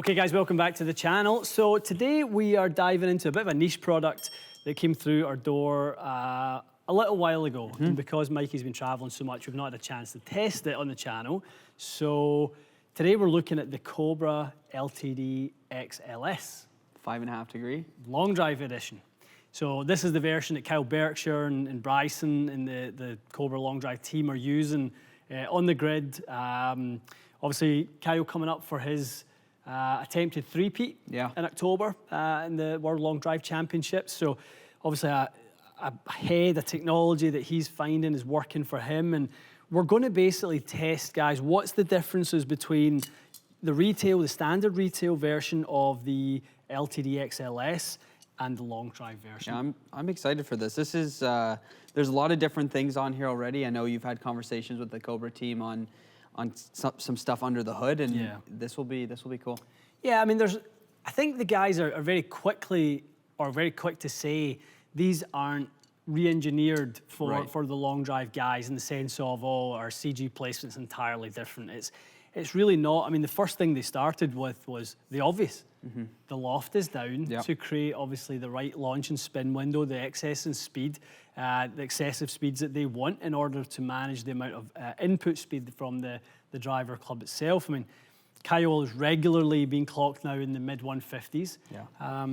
Okay guys, welcome back to the channel. So today we are diving into a bit of a niche product that came through our door a little while ago. And because Mikey's been traveling so much, we've not had a chance to test it on the channel. So today we're looking at the COBRA LTDx LS. 5.5-degree. Long drive edition. So this is the version that Kyle Berkshire and Bryson and the COBRA long drive team are using on the grid. Obviously, Kyle coming up for his attempted three-peat in October in the World Long Drive Championships. So obviously a head, a technology that he's finding is working for him. And we're going to basically test, guys, what's the differences between the standard retail version of the LTDx LS and the long drive version. Yeah, I'm excited for this. This is there's a lot of different things on here already. I know you've had conversations with the COBRA team on some stuff under the hood, and this will be cool. Yeah, I mean, I think the guys are very quick to say these aren't re-engineered for the long drive guys in the sense of, oh, our CG placement's entirely different. It's really not. I mean, the first thing they started with was the obvious. The loft is down to create, obviously, the right launch and spin window, the excess in speed, the excessive speeds that they want in order to manage the amount of input speed from the driver club itself. I mean, Kyle is regularly being clocked now in the mid-150s,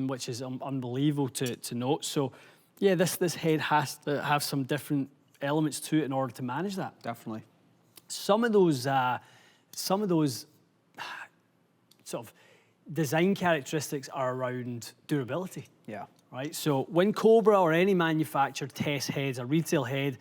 which is unbelievable to note. So, yeah, this head has to have some different elements to it in order to manage that. Definitely. Some of those sort of design characteristics are around durability. Yeah. Right? So when COBRA or any manufacturer tests heads, a retail head,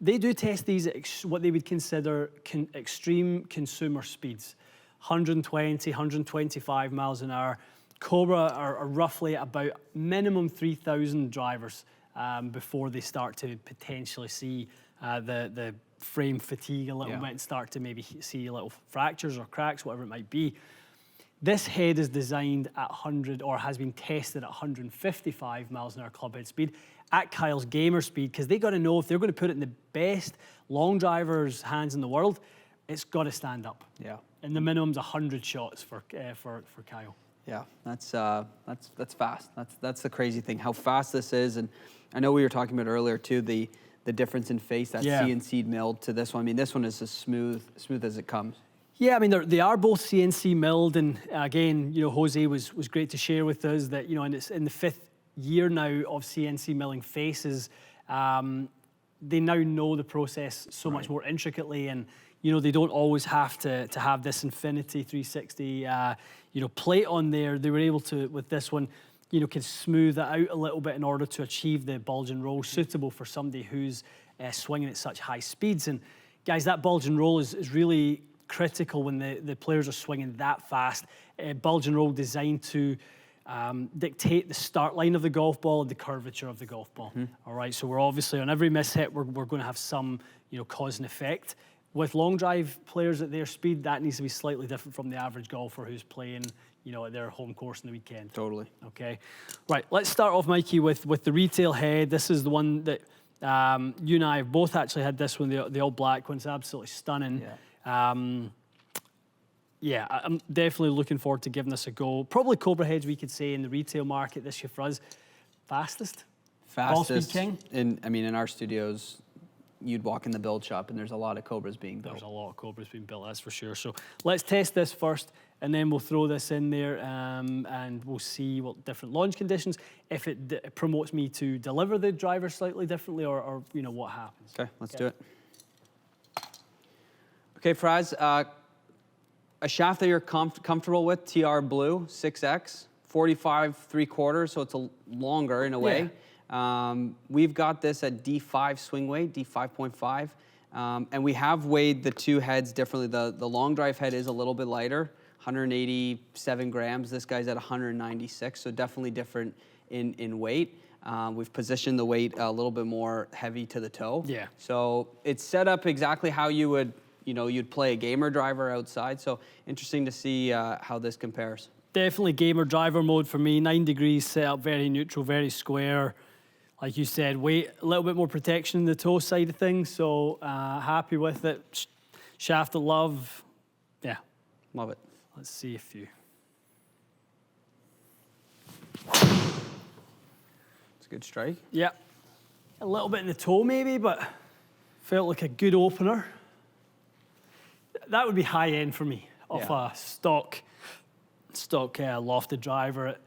they do test these at what they would consider extreme consumer speeds. 120, 125 miles an hour. COBRA are roughly about minimum 3,000 drivers before they start to potentially see the frame fatigue a little bit and start to maybe see little fractures or cracks, whatever it might be. This head is designed at 100, or has been tested at 155 miles an hour club head speed at Kyle's gamer speed, because they got to know if they're going to put it in the best long driver's hands in the world, it's got to stand up. Yeah. And the minimum's 100 shots for Kyle. Yeah, that's fast. That's the crazy thing, how fast this is. And I know we were talking about earlier too, the difference in face, that CNC milled to this one. I mean, this one is as smooth as it comes. Yeah, I mean, they are both CNC milled, and again, you know, Jose was great to share with us that, you know, and it's in the 5th year now of CNC milling faces. They now know the process so much more intricately, and you know, they don't always have to have this Infinity 360 you know, plate on there. They were able to, with this one, you know, can smooth it out a little bit in order to achieve the bulge and roll suitable for somebody who's swinging at such high speeds. And guys, that bulge and roll is really critical when the players are swinging that fast. Bulge and roll designed to dictate the start line of the golf ball and the curvature of the golf ball. All right, so we're obviously on every miss hit, we're going to have some, you know, cause and effect. With long drive players at their speed, that needs to be slightly different from the average golfer who's playing, you know, at their home course on the weekend. Totally. Okay. Right, let's start off, Mikey, with the retail head. This is the one that you and I have both actually had this one, the all black one. It's absolutely stunning. Yeah. I'm definitely looking forward to giving this a go. Probably COBRA heads, we could say, in the retail market this year for us. Fastest ball speed king. In our studios, you'd walk in the build shop and there's a lot of COBRA's being built. There's a lot of COBRA's being built, that's for sure. So let's test this first, and then we'll throw this in there and we'll see what different launch conditions, if it promotes me to deliver the driver slightly differently, or you know, what happens. Okay, let's do it. Okay, Fraz, a shaft that you're comfortable with, TR Blue 6X, 45 3/4, so it's longer in a way. We've got this at D5 swing weight, D5.5, and we have weighed the two heads differently. The long drive head is a little bit lighter, 187 grams. This guy's at 196, so definitely different in weight. We've positioned the weight a little bit more heavy to the toe. Yeah. So it's set up exactly how you would, you know, you'd play a gamer driver outside. So interesting to see how this compares. Definitely gamer driver mode for me. 9 degrees set up, very neutral, very square. Like you said, weight, a little bit more protection in the toe side of things. So happy with it. Shaft of love. Yeah. Love it. Let's see if you It's a good strike. Yeah. A little bit in the toe maybe, but felt like a good opener. That would be high end for me off a stock lofted driver at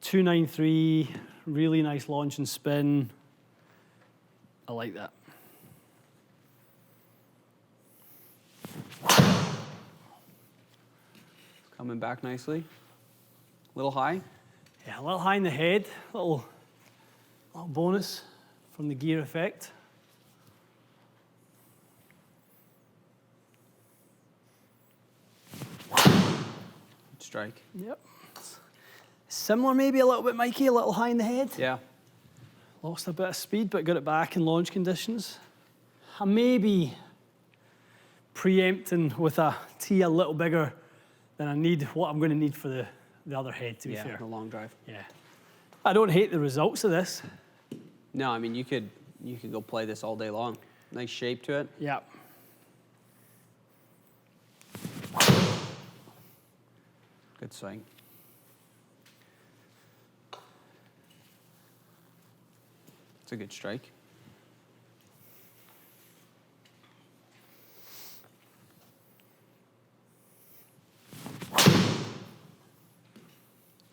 293. Really nice launch and spin. I like that. Coming back nicely. A little high. Yeah, a little high in the head. Little bonus from the gear effect. Good strike. Yep. Similar maybe a little bit, Mikey, a little high in the head. Yeah. Lost a bit of speed, but got it back in launch conditions. I may be preempting with a tee a little bigger than I need, what I'm going to need for the other head, to be fair. The long drive. Yeah. I don't hate the results of this. No, I mean, you could go play this all day long. Nice shape to it. Yeah. Good swing. It's a good strike.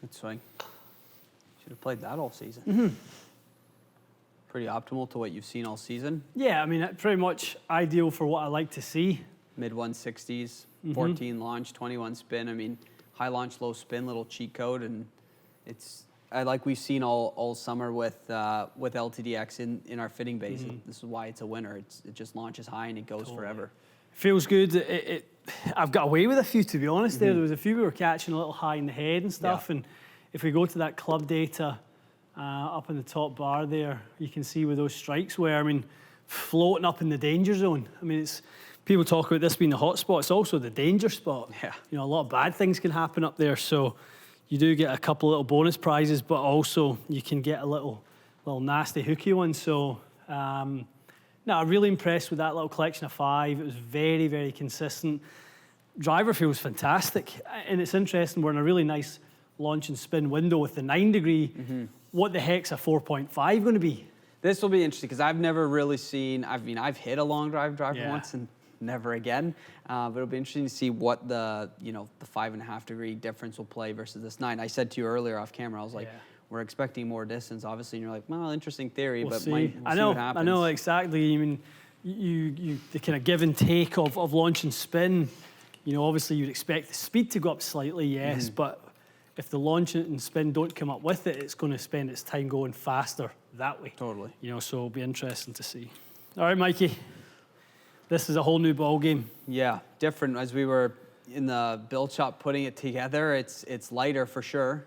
Good swing. Should have played that all season. Mm-hmm. Pretty optimal to what you've seen all season. Yeah, I mean, pretty much ideal for what I like to see. Mid 160s, 14 launch, 21 spin. I mean, high launch, low spin, little cheat code, and it's like we've seen all summer with LTDx in our fitting base. This is why it's a winner. It just launches high and it goes forever. Feels good. I've got away with a few, to be honest. There was a few we were catching a little high in the head and stuff. And if we go to that club data up in the top bar there, you can see where those strikes were. I mean, floating up in the danger zone. I mean, people talk about this being the hot spot. It's also the danger spot. Yeah. You know, a lot of bad things can happen up there. So you do get a couple little bonus prizes, but also you can get a little nasty hooky one. So, no, I'm really impressed with that little collection of 5. It was very, very consistent. Driver feels fantastic. And it's interesting, we're in a really nice launch and spin window with the 9 degree. What the heck's a 4.5 going to be? This will be interesting because I've never really seen, I've hit a long driver once and never again. But it'll be interesting to see what the 5.5 degree difference will play versus this 9. I said to you earlier off camera, I was like, we're expecting more distance, obviously. And you're like, well, interesting theory, but we'll see what happens. I know, exactly. I mean, the kind of give and take of launch and spin, you know, obviously you'd expect the speed to go up slightly, yes, but if the launch and spin don't come up with it, it's going to spend its time going faster that way. Totally. You know, so it'll be interesting to see. All right, Mikey. This is a whole new ball game. Yeah, different. As we were in the build shop putting it together, it's lighter for sure.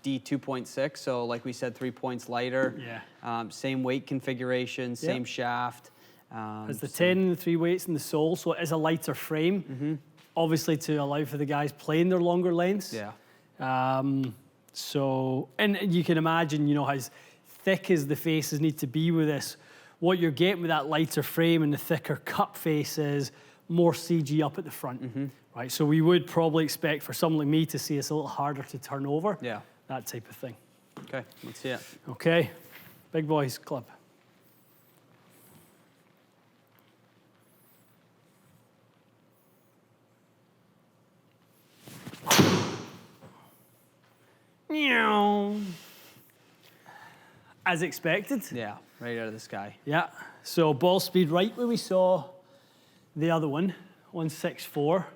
D 2.6, so like we said, 3 points lighter. Yeah. Same weight configuration, same shaft. Has the 10 and the 3 weights in the sole, so it is a lighter frame. Obviously to allow for the guys playing their longer lengths. Yeah. So, and you can imagine, you know, as thick as the faces need to be with this, what you're getting with that lighter frame and the thicker cup face is more CG up at the front, right? So we would probably expect for someone like me to see us a little harder to turn over. Yeah. That type of thing. Okay, let's see it. Okay, Big Boys Club. As expected. Yeah, right out of the sky. Yeah, so ball speed right where we saw the other one, 164.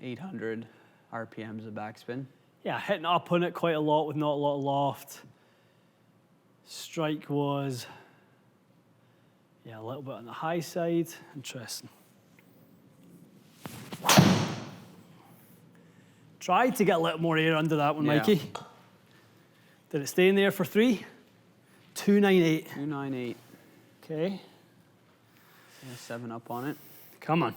800 RPMs of backspin. Yeah, hitting up on it quite a lot with not a lot of loft. Strike was, a little bit on the high side. Interesting. Tried to get a little more air under that one, Mikey. Did it stay in there for 3? 298. 298. Okay. Yeah, 7 up on it. Come on.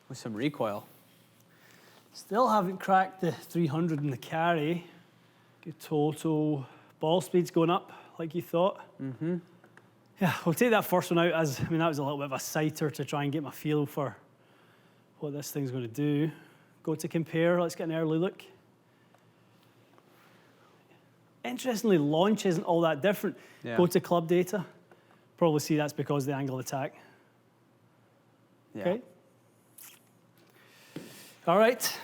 With some recoil. Still haven't cracked the 300 in the carry. Good total. Ball speed's going up like you thought. Yeah, we'll take that first one out as, that was a little bit of a sighter to try and get my feel for what this thing's going to do. Go to compare, let's get an early look. Interestingly, launch isn't all that different. Yeah. Go to club data. Probably see that's because of the angle of attack. Yeah. Okay. All right.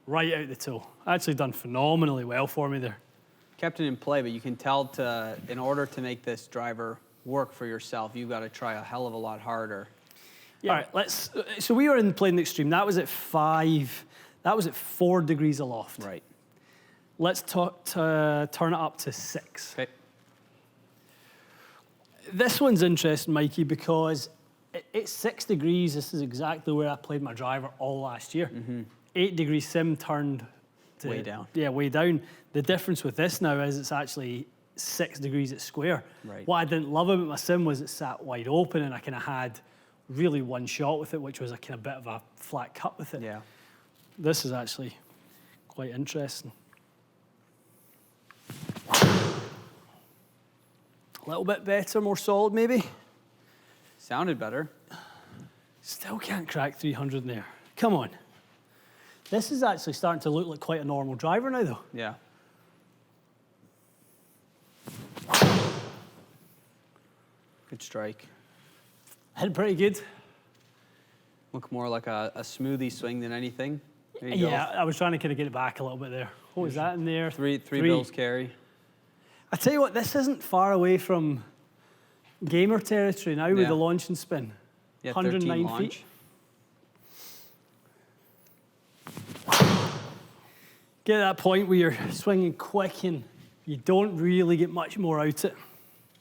Right out the toe. Actually done phenomenally well for me there. Kept it in play, but you can tell in order to make this driver work for yourself, you've got to try a hell of a lot harder. Yeah. All right, so we were in playing the extreme. That was at 5, that was at 4 degrees aloft. Right. Let's turn it up to 6. Okay. This one's interesting, Mikey, because it's 6 degrees. This is exactly where I played my driver all last year. 8 degree sim turned to Way down. Yeah, way down. The difference with this now is it's actually 6 degrees at square. Right. What I didn't love about my sim was it sat wide open, and I kind of had really one shot with it, which was a kind of bit of a flat cut with it. Yeah. This is actually quite interesting. A little bit better, more solid maybe. Sounded better. Still can't crack 300 in there. Come on. This is actually starting to look like quite a normal driver now, though. Yeah. Good strike. Hit pretty good. Look more like a smoothie swing than anything. There you Yeah, I was trying to kind of get it back a little bit there. What was that in there? go. Three bills carry. I tell you what, this isn't far away from gamer territory now with Yeah. the launch and spin. Yeah, 109 13 launch. feet. Get to that point where you're swinging quick and you don't really get much more out it.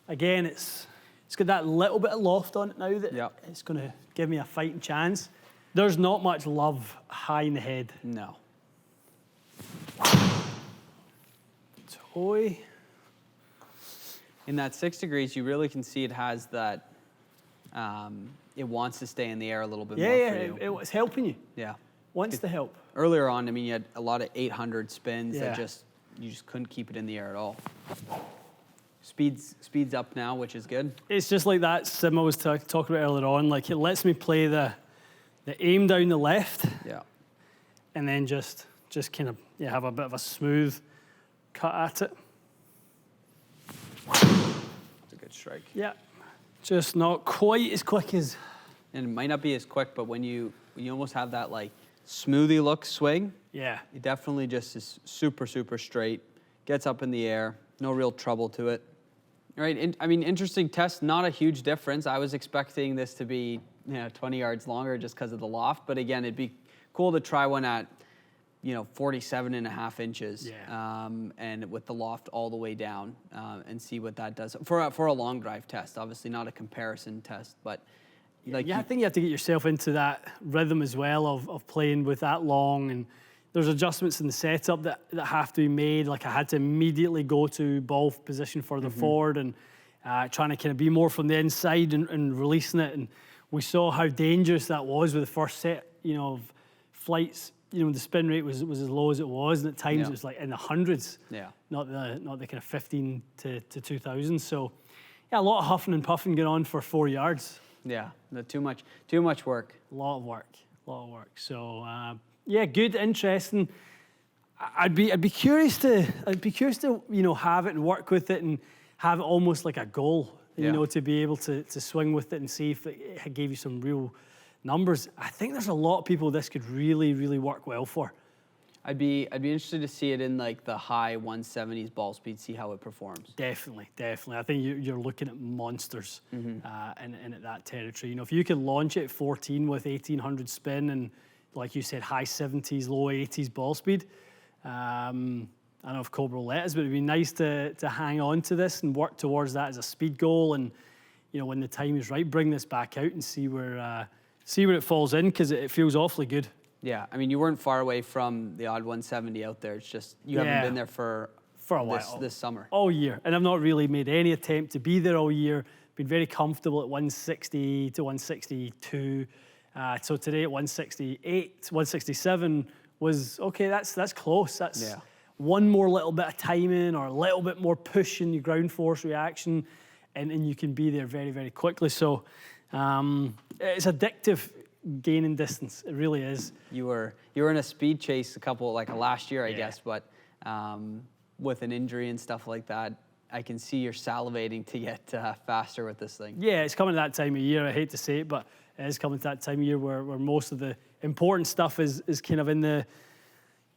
Again, it's got that little bit of loft on it now that Yeah. it's going to give me a fighting chance. There's not much love high in the head. No. Toy. In that 6 degrees, you really can see it has that, it wants to stay in the air a little bit more Yeah, for you. it's helping you. Yeah. Wants to help. Earlier on, I mean, you had a lot of 800 spins Yeah. that you just couldn't keep it in the air at all. Speed's up now, which is good. It's just like that sim I was talking about earlier on. Like, it lets me play the aim down the left Yeah. and then just kind of have a bit of a smooth cut at it. It's a good strike. Yeah, just not quite as quick as. And it might not be as quick, but when you almost have that like smoothie look swing, Yeah. it definitely just is super, super straight, gets up in the air, no real trouble to it. All right, I mean, interesting test, not a huge difference. I was expecting this to be 20 yards longer just because of the loft, but again, it'd be cool to try one at 47.5 inches, Yeah. and with the loft all the way down, and see what that does for a long drive test. Obviously, not a comparison test, but like Yeah, I think you have to get yourself into that rhythm as well of playing with that long, and there's adjustments in the setup that have to be made. Like, I had to immediately go to ball position further forward and trying to kind of be more from the inside and releasing it. And we saw how dangerous that was with the first set, of flights. The spin rate was as low as it was, and at times Yeah. it was like in the hundreds. Yeah. Not the kind of 15 to 2,000. So yeah, a lot of huffing and puffing going on for 4 yards. Yeah, too much work. A lot of work. So yeah, good, interesting. I'd be curious to have it and work with it and have it almost like a goal, Yeah. to be able to swing with it and see if it gave you some real numbers. I think there's a lot of people this could really, really work well for. I'd be interested to see it in like the high 170s ball speed, see how it performs. Definitely. I think you're looking at monsters in at that territory. If you could launch it at 14 with 1800 spin and, like you said, high 70s, low 80s ball speed. I don't know if Cobra will let us, but it'd be nice to hang on to this and work towards that as a speed goal. And when the time is right, bring this back out and see where it falls in, because it feels awfully good. Yeah, I mean, you weren't far away from the odd 170 out there. It's just you haven't been there for a while. This summer. All year. And I've not really made any attempt to be there all year. Been very comfortable at 160 to 162. So today at 168, 167 was, okay, that's close. That's one more little bit of timing or a little bit more push in your ground force reaction, and you can be there very, very quickly. So It's addictive gaining distance. It really is. You were in a speed chase last year, I guess, but with an injury and stuff like that, I can see you're salivating to get faster with this thing. Yeah, it's coming to that time of year. I hate to say it, but it is coming to that time of year where most of the important stuff is kind of in the,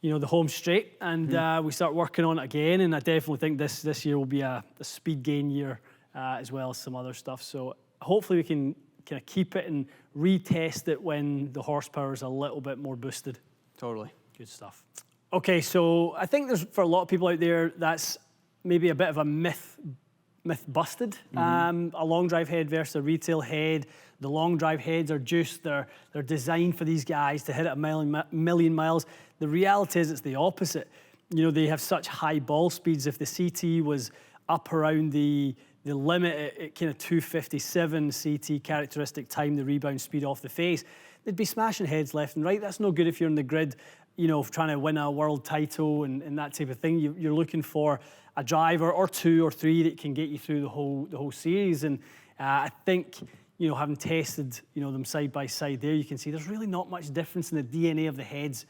the home straight, and we start working on it again. And I definitely think this year will be a speed gain year as well as some other stuff. So hopefully we can kind of keep it and retest it when the horsepower is a little bit more boosted. Totally. Good stuff. Okay, so I think there's, for a lot of people out there, that's maybe a bit of a myth busted. A long drive head versus a retail head. The long drive heads are juiced. They're designed for these guys to hit at a million miles. The reality is it's the opposite. They have such high ball speeds. If the CT was up around the limit at kind of 257 CT characteristic time, the rebound speed off the face, they'd be smashing heads left and right. That's no good if you're in the grid, trying to win a world title and that type of thing. You're looking for a driver or two or three that can get you through the whole series. And I think, having tested, them side by side there, you can see there's really not much difference in the DNA of the heads.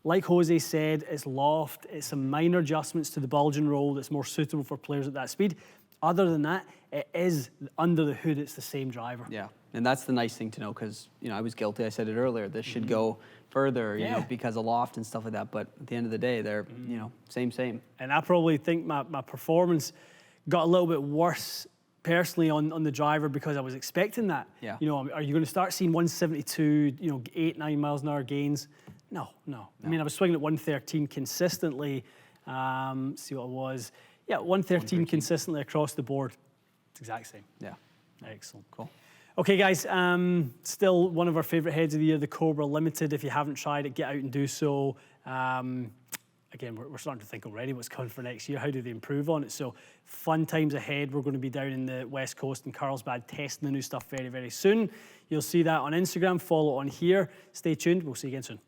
Like Jose said, it's loft, it's some minor adjustments to the bulge and roll that's more suitable for players at that speed. Other than that, it is under the hood, it's the same driver. Yeah, and that's the nice thing to know, because I was guilty. I said it earlier. This should go further, you know, because of loft and stuff like that. But at the end of the day, they're same. And I probably think my performance got a little bit worse personally on the driver because I was expecting that. Yeah. Are you going to start seeing 172, 8-9 miles an hour gains? No. I mean, I was swinging at 113 consistently. See what it was. Yeah, 113 consistently across the board. It's exact same. Yeah. Excellent. Cool. Okay, guys, still one of our favorite heads of the year, the Cobra Limited. If you haven't tried it, get out and do so. Again, we're starting to think already what's coming for next year. How do they improve on it? So fun times ahead. We're going to be down in the West Coast in Carlsbad testing the new stuff very, very soon. You'll see that on Instagram. Follow on here. Stay tuned. We'll see you again soon.